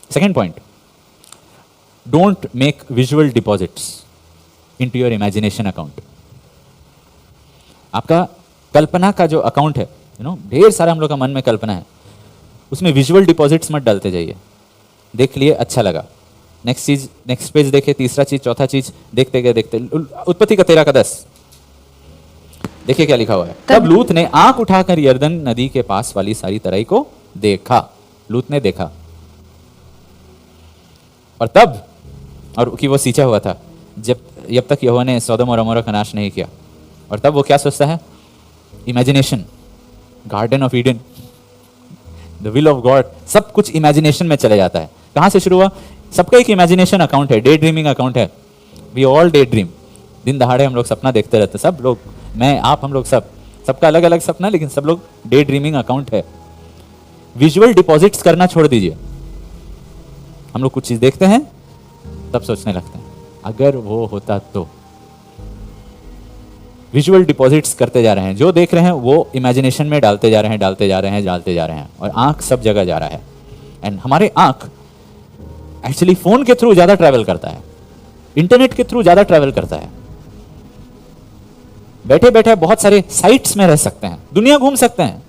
Second point, don't make visual deposits into your imagination account. आपका कल्पना का जो account है, ढेर सारा हम लोग का मन में कल्पना है, उसमें विजुअल डिपॉजिट्स मत डालते जाइए। देख लिए, अच्छा लगा, नेक्स्ट चीज, नेक्स्ट पेज देखे, तीसरा चीज, चौथा चीज, देखते गए देखते, उत्पत्ति का 13 का 10 देखिए क्या लिखा हुआ है। तब लूत ने आंख उठाकर यरदन नदी के पास वाली सारी तराई को देखा। लूत ने देखा, और तब, और कि वो सींचा हुआ था जब तक यहोवा ने सौदम और अमोरा का नाश नहीं किया। और तब वो क्या सोचता है? Imagination, garden of Eden, the will of God, सब कुछ इमेजिनेशन में चले जाता है। कहां से शुरू हुआ? सबका एक इमेजिनेशन अकाउंट है, डे ड्रीमिंग अकाउंट है। वी ऑल डे ड्रीम, दिन दहाड़े हम लोग सपना देखते रहते, सब लोग, मैं, आप, हम लोग, सबका अलग अलग सपना, लेकिन सब लोग डे ड्रीमिंग अकाउंट है। विजुअल डिपॉजिट्स करना छोड़ दीजिए। हम लोग कुछ चीज देखते हैं तब सोचने लगते हैं अगर वो होता तो। विजुअल डिपॉजिट्स करते जा रहे हैं, जो देख रहे हैं वो इमेजिनेशन में डालते जा रहे हैं, डालते जा रहे हैं, डालते जा रहे हैं, और आंख सब जगह जा रहा है। एंड हमारे आंख एक्चुअली फोन के थ्रू ज्यादा ट्रैवल करता है, इंटरनेट के थ्रू ज्यादा ट्रैवल करता है। बैठे बैठे बहुत सारे साइट्स में रह सकते हैं, दुनिया घूम सकते हैं,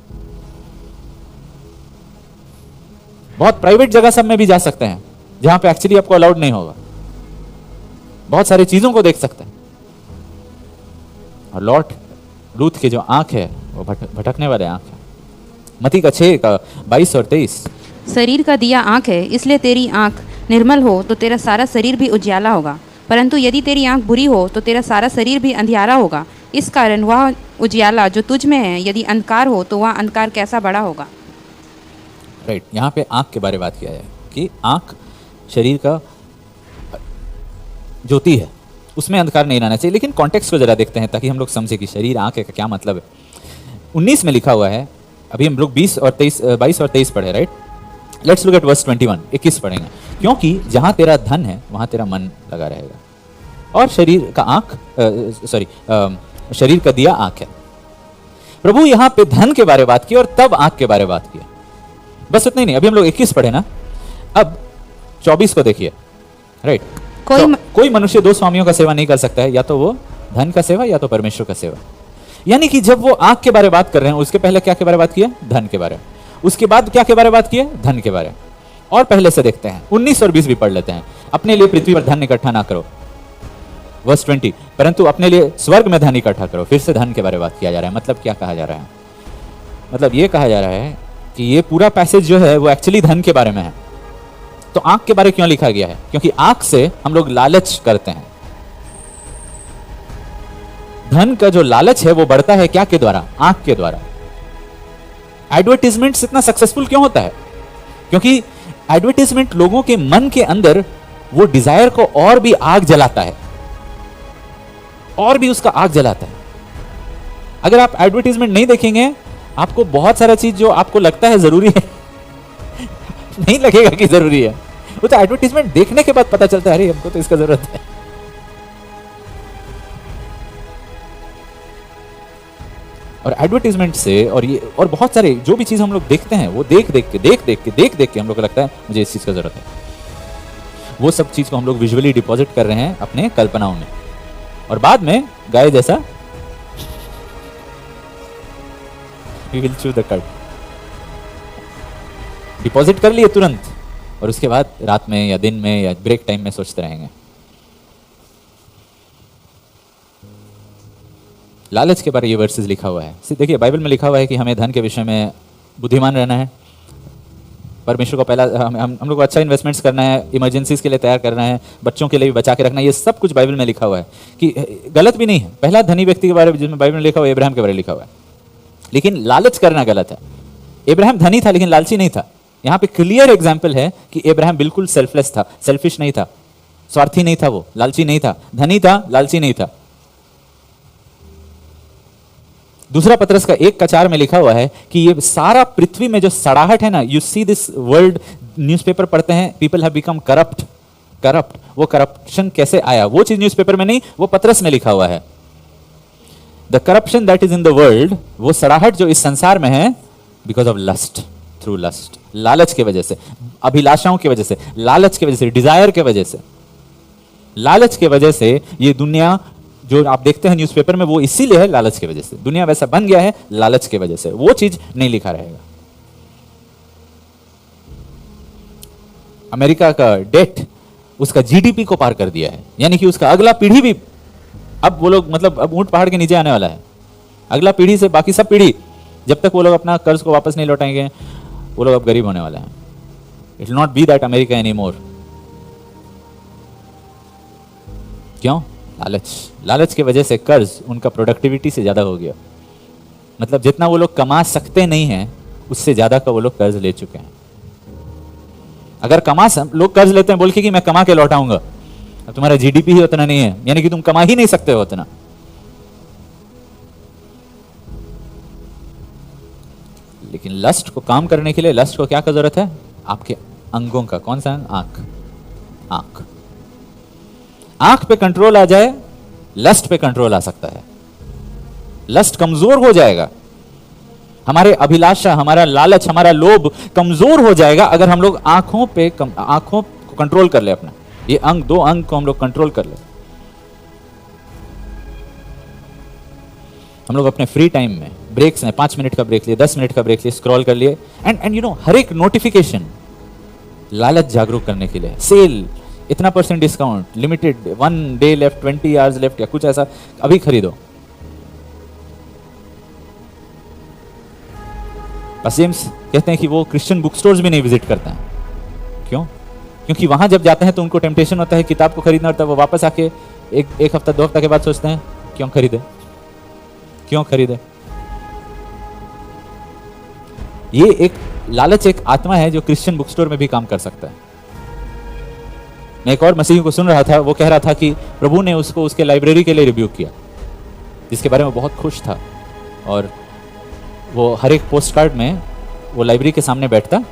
बहुत प्राइवेट जगह सब में भी जा सकते हैं जहां पे एक्चुअली आपको अलाउड नहीं होगा, बहुत सारी चीजों को देख सकते हैं। और लूत की जो आंख है वो भटकने वाले आंख है। मत्ती का 6 का 22 और 23, शरीर का दिया आंख है, इसलिए तेरी आंख निर्मल हो तो तेरा सारा शरीर भी उजियाला होगा, परंतु यदि तेरी आंख बुरी हो तो तेरा सारा शरीर भी अंधियारा होगा। इस कारण वह उजियाला जो तुझ में है यदि अंधकार हो तो वह अंधकार कैसा बड़ा होगा। राइट, यहाँ पे आंख के बारे में बात किया है कि आंख शरीर का ज्योति है, उसमें अंधकार नहीं रहना चाहिए। लेकिन कॉन्टेक्स्ट को जरा देखते हैं ताकि हम लोग समझे कि शरीर आंख का क्या मतलब है। 19 में लिखा हुआ है, अभी हम लोग 22 और 23 पढ़े, right. Let's look at verse 21, 21 पढ़ेंगे। क्योंकि जहां तेरा धन है वहां तेरा मन लगा रहेगा, और शरीर का शरीर का दिया आंख है। प्रभु यहां पे धन के बारे में बात की और तब आंख के बारे में बात किया। बस उतना ही नहीं, अभी हम लोग 21 पढ़े ना, अब 24 को देखिए, राइट। कोई मनुष्य 2 स्वामियों का सेवा नहीं कर सकता है, या तो वो धन का सेवा या तो परमेश्वर का सेवा। यानी कि जब वो आंख के बारे में बात कर रहे हैं, उसके पहले क्या के बारे में बात किया? धन के बारे में। उसके बाद क्या के बारे में बात किया? धन के बारे में। और पहले से देखते हैं, 19 और 20 भी पढ़ लेते हैं। अपने लिए पृथ्वी पर धन इकट्ठा ना करो, वर्स 20, परंतु अपने लिए स्वर्ग में धन इकट्ठा करो। फिर से धन के बारे में बात किया जा रहा है। मतलब क्या कहा जा रहा है? मतलब ये कहा जा रहा है कि ये पूरा पैसेज जो है वो एक्चुअली धन के बारे में है। तो आंख के बारे में क्यों लिखा गया है? क्योंकि आंख से हम लोग लालच करते हैं। धन का जो लालच है वो बढ़ता है क्या के द्वारा? आंख के द्वारा। एडवर्टाइजमेंट इतना सक्सेसफुल क्यों होता है? क्योंकि एडवर्टाइजमेंट लोगों के मन के अंदर वो डिजायर को और भी आग जलाता है, और भी उसका आग जलाता है। अगर आप एडवर्टाइजमेंट नहीं देखेंगे, आपको बहुत सारा चीज जो आपको लगता है जरूरी है नहीं लगेगा कि जरूरी है। वो तो एडवर्टाइजमेंट देखने के बाद पता चलता है, अरे हमको तो इसका जरूरत है। और एडवर्टाइजमेंट से और बहुत सारे जो भी चीज हम लोग देखते हैं वो देख देख के हम लोग को लगता है मुझे इस चीज का जरूरत है। वो सब चीज को हम लोग विजुअली डिपॉजिट कर रहे हैं अपने कल्पनाओं में, और बाद में गाय जैसा वी विल चू द कट। डिपॉजिट कर लिए तुरंत, और उसके बाद रात में या दिन में या ब्रेक टाइम में सोचते रहेंगे। लालच के बारे ये वर्सेस लिखा हुआ है। देखिए बाइबल में लिखा हुआ है कि हमें धन के विषय में बुद्धिमान रहना है, परमेश्वर को पहला, हम लोग को अच्छा इन्वेस्टमेंट्स करना है, इमरजेंसीज के लिए तैयार करना है, बच्चों के लिए भी बचा के रखना है। ये सब कुछ बाइबल में लिखा हुआ है कि गलत भी नहीं है। पहला धनी व्यक्ति के बारे में जिसमें बाइबल में लिखा हुआ है, अब्राहम के बारे में लिखा हुआ है। लेकिन लालच करना गलत है। अब्राहम धनी था लेकिन लालची नहीं था। यहाँ पे क्लियर एग्जाम्पल है कि अब्राहम बिल्कुल सेल्फलेस था, सेल्फिश नहीं था, स्वार्थी नहीं था, वो लालची नहीं था, धनी था, लालची नहीं था। दूसरा पत्रस का 1:4 में लिखा हुआ है कि ये सारा पृथ्वी में जो सड़ाहट है ना, you see this world, newspaper पढ़ते हैं, पीपल हैव बिकम करप्ट। वो करप्शन कैसे आया? वो चीज न्यूज़पेपर में नहीं, वो पत्रस में लिखा हुआ है। The corruption that is in the world, वो सड़ाहट जो इस संसार में है, because of lust, through lust, लालच की वजह से, अभिलाषाओं की वजह से, लालच की वजह से, डिजायर की वजह से, लालच की वजह से ये दुनिया जो आप देखते हैं न्यूज़पेपर में वो इसीलिए है, लालच की वजह से दुनिया वैसा बन गया है, लालच की वजह से। वो चीज नहीं लिखा रहेगा। अमेरिका का डेट उसका जीडीपी को पार कर दिया है, यानी कि उसका अगला पीढ़ी भी, अब वो लोग मतलब अब ऊंट पहाड़ के नीचे आने वाला है। अगला पीढ़ी से बाकी सब पीढ़ी, जब तक वो लोग अपना कर्ज को वापस नहीं लौटाएंगे, वो लोग अब गरीब होने वाले हैं। It will not be that America any more. क्यों? लालच। लालच की वजह से कर्ज उनका प्रोडक्टिविटी से ज्यादा हो गया। मतलब जितना वो लोग कमा सकते नहीं हैं, उससे ज्यादा का वो लोग कर्ज ले चुके हैं। अगर लोग कर्ज लेते हैं बोल के कि मैं कमा के लौटाऊंगा, अब तुम्हारा जीडीपी ही उतना नहीं है, यानी कि तुम कमा ही नहीं सकते हो उतना। लेकिन लस्ट को काम करने के लिए लस्ट को क्या का जरूरत है? आपके अंगों का। कौन सा अंग? आंख। आंख आंख पे कंट्रोल आ जाए, लस्ट पे कंट्रोल आ सकता है। लस्ट कमजोर हो जाएगा, हमारे अभिलाषा, हमारा लालच, हमारा लोभ कमजोर हो जाएगा अगर हम लोग आंखों को कंट्रोल कर ले। अपना ये अंग, दो अंग को हम लोग कंट्रोल कर ले। हम लोग अपने फ्री टाइम में ब्रेक्स में 5 मिनट का ब्रेक लिए, 10 मिनट का ब्रेक लिए, स्क्रॉल कर लिए, एंड यू नो हर एक नोटिफिकेशन लालच जागरूक करने के लिए। सेल, इतना % discount, limited, 1 day left, 20 hours left, या कुछ ऐसा, अभी खरीदो। जेम्स कहते हैं कि वो क्रिश्चियन बुक स्टोर्स भी नहीं विजिट करते हैं। क्यों? क्योंकि वहां जब जाते हैं तो उनको टेम्पटेशन होता है किताब को खरीदना होता है। वो वापस आके एक हफ्ता 2 हफ्ता के बाद सोचते हैं क्यों खरीदे, क्यों खरीदे। ये एक लालच, एक आत्मा है जो क्रिश्चियन बुक स्टोर में भी काम कर सकता है। मैं एक और मसीही को सुन रहा था, वो कह रहा था कि प्रभु ने उसको उसके लाइब्रेरी के लिए रिब्यूक किया, जिसके बारे में बहुत खुश था। और वो हर एक पोस्ट कार्ड में वो लाइब्रेरी के सामने बैठता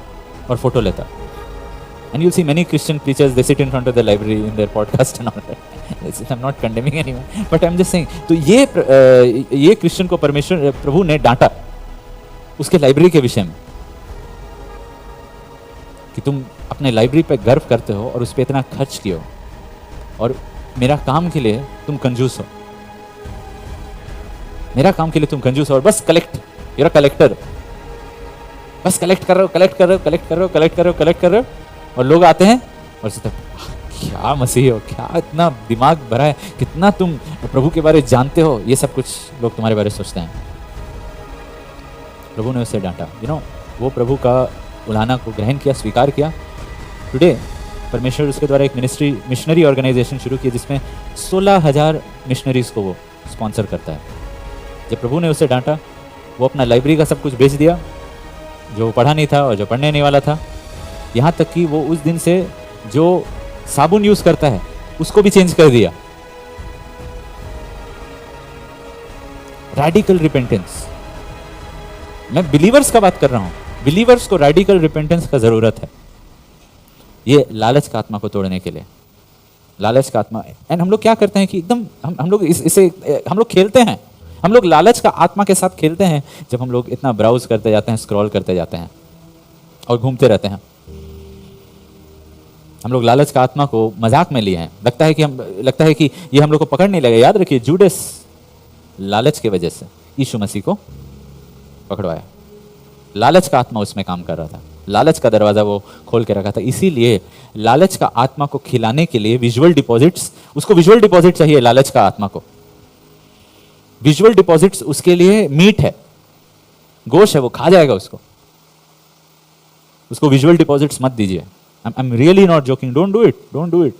और फोटो लेता। And you see many Christian preachers, they sit in front of the library in their podcast and all that. I am not condemning anyone, but I am just saying. तो ये Christian को परमेश्वर, प्रभु ने डांटा उसके library के विषय में कि तुम अपने लाइब्रेरी पे गर्व करते हो और उस पर इतना खर्च किए हो, और मेरा काम के लिए तुम कंजूस हो, मेरा काम के लिए तुम कंजूस हो, और बस कलेक्ट, you're a collector, बस कलेक्ट कर रहे हो, कलेक्ट कर रहे हो, कलेक्ट कर रहे हो, कलेक्ट कर रहे हो, कलेक्ट कर रहे हो। और लोग आते हैं और सोचते हैं क्या मसीह हो, क्या इतना दिमाग भरा है, कितना तुम प्रभु के बारे जानते हो, ये सब कुछ लोग तुम्हारे बारे सोचते हैं। प्रभु ने उससे डांटा। यू नो, वो प्रभु का उलाहना को ग्रहण किया, स्वीकार किया। टुडे परमेश्वर उसके द्वारा एक मिशनरी ऑर्गेनाइजेशन शुरू की जिसमें 16,000 मिशनरीज को वो स्पॉन्सर करता है। जब प्रभु ने उसे डांटा, वो अपना लाइब्रेरी का सब कुछ बेच दिया, जो पढ़ा नहीं था और जो पढ़ने नहीं वाला था। यहाँ तक कि वो उस दिन से जो साबुन यूज करता है उसको भी चेंज कर दिया। Radical repentance. मैं बिलीवर्स का बात कर रहा हूं। बिलीवर्स को रैडिकल रिपेंटेंस का जरूरत है, ये लालच का आत्मा को तोड़ने के लिए। लालच का आत्मा, एंड हम लोग क्या करते हैं कि एकदम हम लोग इसे हम लोग खेलते हैं। हम लोग लालच का आत्मा के साथ खेलते हैं जब हम लोग इतना ब्राउज करते जाते हैं, स्क्रॉल करते जाते हैं और घूमते रहते हैं। हम लोग लालच का आत्मा को मजाक में लिए हैं। लगता है कि ये हम लोग को पकड़ नहीं लगे। याद रखिए, जूडस लालच की वजह से यीशु मसीह को पकड़वाया। लालच का आत्मा उसमें काम कर रहा था, लालच का दरवाजा वो खोल के रखा था। इसीलिए लालच का आत्मा को खिलाने के लिए विजुअल डिपॉजिट्स, उसको विजुअल डिपॉजिट चाहिए। लालच का आत्मा को विजुअल डिपॉजिट्स उसके लिए मीट है, गोश्त है, वो खा जाएगा उसको विजुअल डिपॉजिट्स मत दीजिए। I am really not joking, don't do it.